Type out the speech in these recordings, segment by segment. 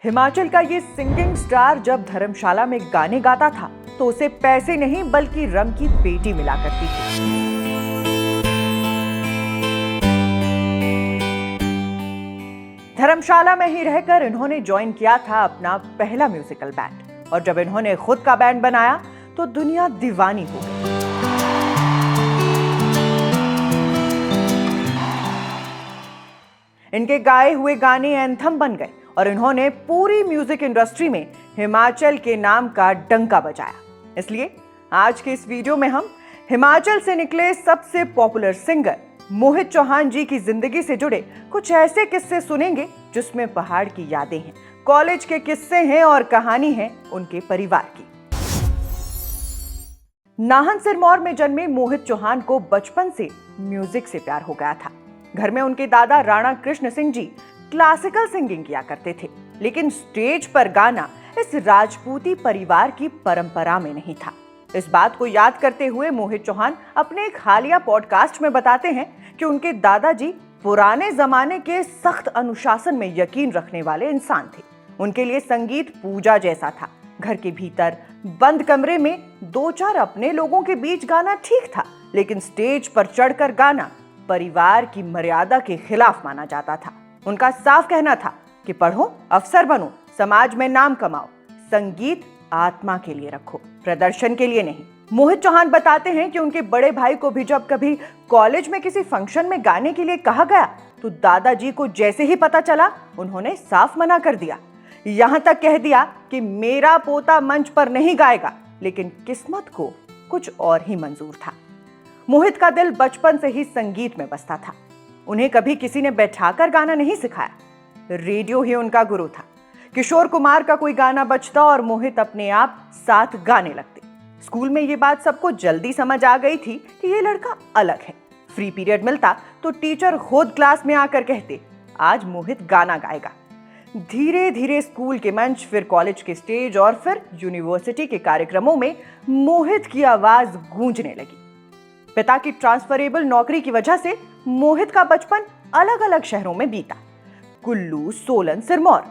हिमाचल का ये singing star जब धर्मशाला में गाने गाता था तो उसे पैसे नहीं बल्कि रंग की पेटी मिला करती थी। धर्मशाला में ही रहकर इन्होंने ज्वाइन किया था अपना पहला म्यूजिकल बैंड और जब इन्होंने खुद का बैंड बनाया तो दुनिया दीवानी हो गई। इनके गाए हुए गाने एंथम बन गए और इन्होंने पूरी म्यूजिक इंडस्ट्री में हिमाचल के नाम का डंका बजाया। इसलिए आज के इस वीडियो में हम हिमाचल से निकले सबसे पॉपुलर सिंगर मोहित चौहान जी की जिंदगी से जुड़े कुछ ऐसे किस्से सुनेंगे जिसमें पहाड़ की यादें हैं, कॉलेज के किस्से हैं और कहानी है उनके परिवार की। नाहन सिरमौर में जन्मे मोहित चौहान को बचपन से म्यूजिक से प्यार हो गया था। घर में उनके दादा राणा कृष्ण सिंह जी क्लासिकल सिंगिंग किया करते थे, लेकिन स्टेज पर गाना इस राजपूती परिवार की परंपरा में नहीं था। इस बात को याद करते हुए मोहित चौहान अपने एक हालिया पॉडकास्ट में बताते हैं कि उनके दादाजी पुराने जमाने के सख्त अनुशासन में यकीन रखने वाले इंसान थे। उनके लिए संगीत पूजा जैसा था। घर के भीतर बंद कमरे में 2-4 अपने लोगों के बीच गाना ठीक था, लेकिन स्टेज पर चढ़कर गाना परिवार की मर्यादा के खिलाफ माना जाता था। उनका साफ कहना था कि पढ़ो, अफसर बनो, समाज में नाम कमाओ, संगीत आत्मा के लिए रखो, प्रदर्शन के लिए नहीं। मोहित चौहान बताते हैं कि उनके बड़े भाई को भी जब कभी कॉलेज में किसी फंक्शन में गाने के लिए कहा गया तो दादाजी को जैसे ही पता चला उन्होंने साफ मना कर दिया। यहां तक कह दिया कि मेरा पोता मंच पर नहीं गाएगा, लेकिन किस्मत को कुछ और ही मंजूर था। मोहित का दिल बचपन से ही संगीत में बसता था। उन्हें कभी किसी ने बैठाकर गाना नहीं सिखाया, रेडियो ही उनका गुरु था। किशोर कुमार का कोई गाना बजता और मोहित अपने आप साथ गाने लगते। स्कूल में ये बात सबको जल्दी समझ आ गई थी कि ये लड़का अलग है। फ्री पीरियड मिलता तो टीचर खुद क्लास में आकर कहते, आज मोहित गाना गाएगा। धीरे धीरे स्कूल के मंच, फिर कॉलेज के स्टेज और फिर यूनिवर्सिटी के कार्यक्रमों में मोहित की आवाज गूंजने लगी। पिता की ट्रांसफरेबल नौकरी की वजह से मोहित का बचपन अलग अलग शहरों में बीता। कुल्लू, सोलन, सिरमौर,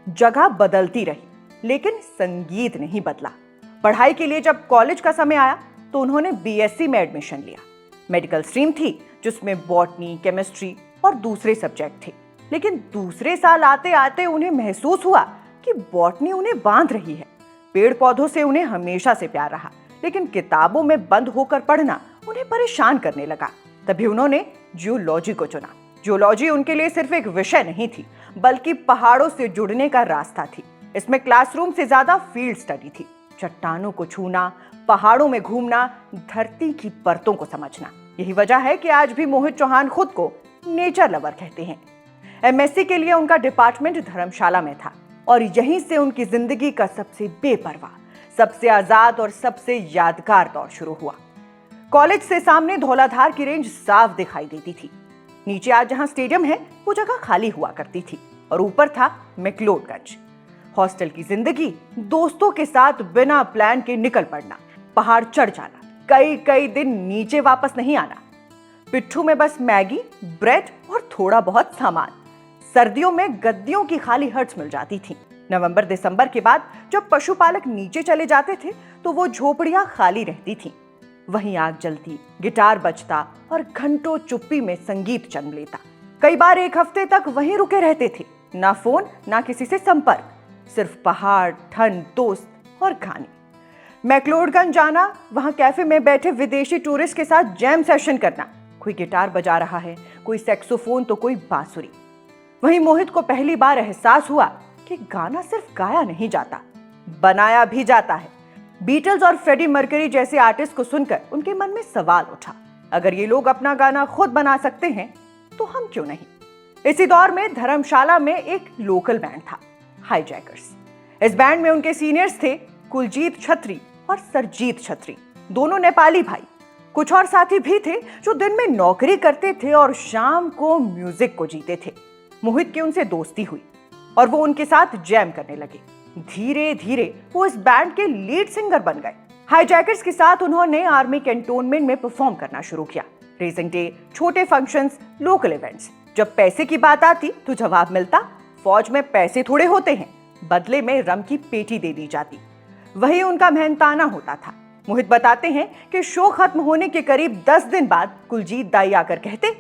जगह बदलती रही, लेकिन संगीत नहीं बदला। पढ़ाई के लिए जब कॉलेज का समय आया तो उन्होंने बीएससी में एडमिशन लिया। मेडिकल स्ट्रीम थी जिसमें बॉटनी, केमिस्ट्री और दूसरे सब्जेक्ट थे, लेकिन दूसरे साल आते आते उन्हें महसूस हुआ कि बॉटनी उन्हें बांध रही है। पेड़ पौधों से उन्हें हमेशा से प्यार रहा, लेकिन किताबों में बंद होकर पढ़ना उन्हें परेशान करने लगा। तभी उन्होंने जियोलॉजी को चुना। जियोलॉजी उनके लिए सिर्फ एक विषय नहीं थी, बल्कि पहाड़ों से जुड़ने का रास्ता थी। इसमें क्लासरूम से ज्यादा फील्ड स्टडी थी। चट्टानों को छूना, पहाड़ों में घूमना, धरती की परतों को समझना। यही वजह है कि आज भी मोहित चौहान खुद को नेचर लवर कहते हैं। एमएससी के लिए उनका डिपार्टमेंट धर्मशाला में था और यहीं से उनकी जिंदगी का सबसे बेपरवाह, सबसे आजाद और सबसे यादगार दौर शुरू हुआ। कॉलेज से सामने धौलाधार की रेंज साफ दिखाई देती थी। नीचे आज जहां स्टेडियम है वो जगह खाली हुआ करती थी और ऊपर था मैक्लोडगंज। हॉस्टल की जिंदगी, दोस्तों के साथ बिना प्लान के निकल पड़ना, पहाड़ चढ़ जाना, कई कई दिन नीचे वापस नहीं आना, पिट्ठू में बस मैगी, ब्रेड और थोड़ा बहुत सामान। सर्दियों में गद्दियों की खाली हट्स मिल जाती थी। नवंबर दिसंबर के बाद जब पशुपालक नीचे चले जाते थे तो वो झोपड़ियां खाली रहती थीं। वहीं आग जलती, गिटार बजता और घंटों चुप्पी में संगीत जन्म लेता। कई बार एक हफ्ते तक वहीं रुके रहते थे, ना फोन ना किसी से संपर्क, सिर्फ पहाड़, ठंड, दोस्त और गाने। मैक्लोडगंज जाना, वहां कैफे में बैठे विदेशी टूरिस्ट के साथ जैम सेशन करना। कोई गिटार बजा रहा है, कोई सैक्सोफोन तो कोई बांसुरी। वहीं मोहित को पहली बार एहसास हुआ कि गाना सिर्फ गाया नहीं जाता, बनाया भी जाता है। बीटल्स और फ्रेडी मर्करी जैसे आर्टिस्ट को सुनकर उनके मन में सवाल उठा, अगर ये लोग अपना गाना खुद बना सकते हैं तो हम क्यों नहीं। इसी दौर में धर्मशाला में एक लोकल बैंड था, हाईजैकर्स। इस बैंड में उनके सीनियर्स थे कुलजीत छत्री और सरजीत छत्री, दोनों नेपाली भाई। कुछ और साथी भी थे जो दिन में नौकरी करते थे और शाम को म्यूजिक को जीते थे। मोहित की उनसे दोस्ती हुई और वो उनके साथ जैम करने लगे। धीरे धीरे वो इस बैंड के लीड सिंगर बन गए। हाईजैकर्स के साथ उन्होंने आर्मी कैंटोनमेंट में परफॉर्म करना शुरू किया। रेसिंग डे, छोटे फंक्शंस, लोकल इवेंट्स। जब पैसे की बात आती तो जवाब मिलता फौज में पैसे थोड़े होते हैं, बदले में रम की पेटी दे दी जाती। वही उनका मेहनताना होता था। मोहित बताते हैं कि शो खत्म होने के करीब 10 दिन बाद कुलजीत दाई आकर कहते,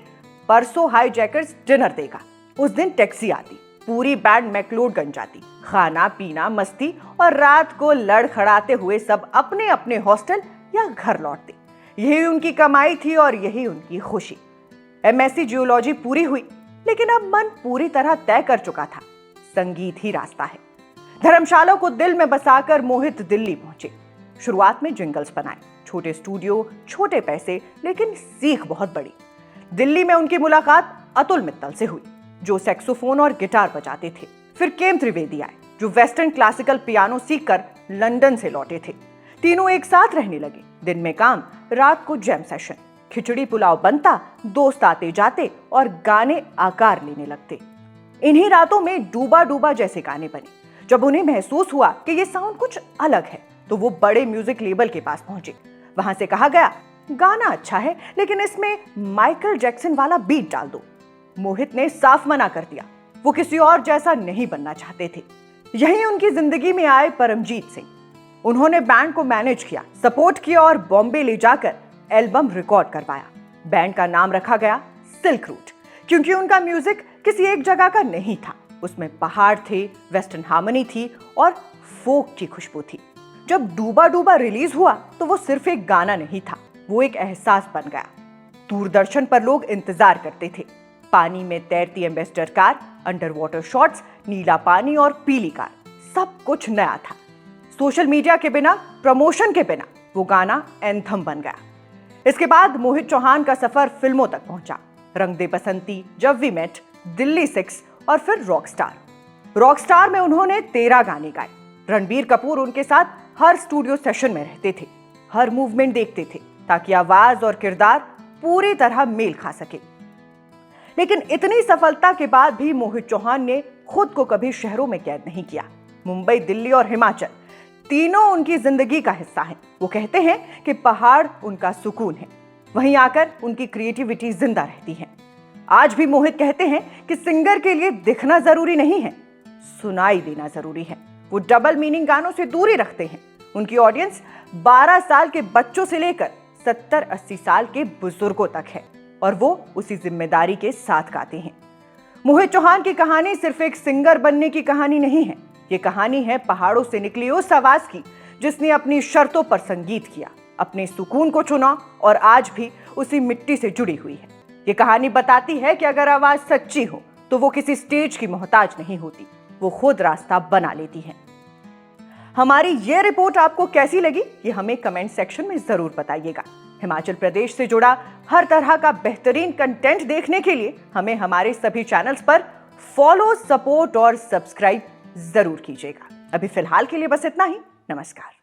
परसों हाईजैकर्स डिनर देगा। उस दिन टैक्सी आती, पूरी बैंड मैक्लोडगंज जाती, खाना पीना मस्ती, और रात को लड़खड़ाते हुए सब अपने अपने हॉस्टल या घर लौटते। यही उनकी कमाई थी और यही उनकी खुशी। एमएससी जियोलॉजी पूरी हुई, लेकिन अब मन पूरी तरह तय कर चुका था, संगीत ही रास्ता है। धर्मशाला को दिल में बसाकर मोहित दिल्ली पहुंचे। शुरुआत में जिंगल्स बनाए, छोटे स्टूडियो, छोटे पैसे, लेकिन सीख बहुत बड़ी। दिल्ली में उनकी मुलाकात अतुल मित्तल से हुई, जो सैक्सोफोन और गिटार बजाते थे। फिर केम त्रिवेदी आए, जो वेस्टर्न क्लासिकल पियानो सीखकर लंदन से लौटे थे। तीनों एक साथ रहने लगे। दिन में काम, रात को जैम सेशन। खिचड़ी पुलाव बनता, दोस्त आते जाते और गाने आकार लेने लगते। इन्हीं रातों में डूबा डूबा जैसे गाने बने। जब उन्हें महसूस हुआ कि ये साउंड कुछ अलग है, तो वो बड़े म्यूजिक लेबल के पास पहुंचे। वहां से कहा गया, गाना अच्छा है, लेकिन इसमें माइकल जैक्सन वाला बीट डाल दो। मोहित ने साफ मना कर दिया, वो किसी और जैसा नहीं बनना चाहते थे। यही उनकी जिंदगी में आए परमजीत सिंह। उन्होंने बैंड को मैनेज किया, सपोर्ट किया और बॉम्बे ले जाकर एल्बम रिकॉर्ड करवाया। बैंड का नाम रखा गया सिल्क रूट, क्योंकि उनका म्यूजिक किसी एक जगह का नहीं था। उसमें पहाड़ थे, वेस्टर्न हार्मनी थी और फोक की खुशबू थी। जब डूबा डूबा रिलीज हुआ तो वो सिर्फ एक गाना नहीं था, वो एक एहसास बन गया। दूरदर्शन पर लोग इंतजार करते थे। पानी में तैरती Ambassador car, under water shots, नीला पानी और पीली कार, सब कुछ नया था। सोशल मीडिया के बिना, प्रमोशन के बिना वो गाना एंथम बन गया। इसके बाद मोहित चौहान का सफर फिल्मों तक पहुंचा। रंग दे बसंती, जब वी मेट, दिल्ली 6 और फिर रॉकस्टार में उन्होंने 13 गाने गाए। रणबीर कपूर उनके साथ हर स्टूडियो सेशन में रहते थे, हर मूवमेंट देखते थे, ताकि आवाज और किरदार पूरी तरह मेल खा सके। लेकिन इतनी सफलता के बाद भी मोहित चौहान ने खुद को कभी शहरों में कैद नहीं किया। मुंबई, दिल्ली और हिमाचल तीनों उनकी जिंदगी का हिस्सा हैं। वो कहते हैं कि पहाड़ उनका सुकून है, वहीं आकर उनकी क्रिएटिविटी जिंदा रहती है। आज भी मोहित कहते हैं कि सिंगर के लिए दिखना जरूरी नहीं है, सुनाई देना जरूरी है। वो डबल मीनिंग गानों से दूरी रखते हैं। उनकी ऑडियंस 12 साल के बच्चों से लेकर 70-80 साल के बुजुर्गों तक है, और वो उसी जिम्मेदारी के साथ गाते हैं। मोहित चौहान की कहानी सिर्फ एक सिंगर बनने की कहानी नहीं है, ये कहानी है पहाड़ों से निकली उस आवाज की, जिसने अपनी शर्तों पर संगीत किया, अपने सुकून को चुना और आज भी उसी मिट्टी से जुड़ी हुई है। ये कहानी बताती है कि अगर आवाज सच्ची हो तो वो किसी स्टेज की मोहताज नहीं होती, वो खुद रास्ता बना लेती है। हमारी ये रिपोर्ट आपको कैसी लगी, ये हमें कमेंट सेक्शन में जरूर बताइएगा। हिमाचल प्रदेश से जुड़ा हर तरह का बेहतरीन कंटेंट देखने के लिए हमें हमारे सभी चैनल्स पर फॉलो, सपोर्ट और सब्सक्राइब जरूर कीजिएगा। अभी फिलहाल के लिए बस इतना ही। नमस्कार।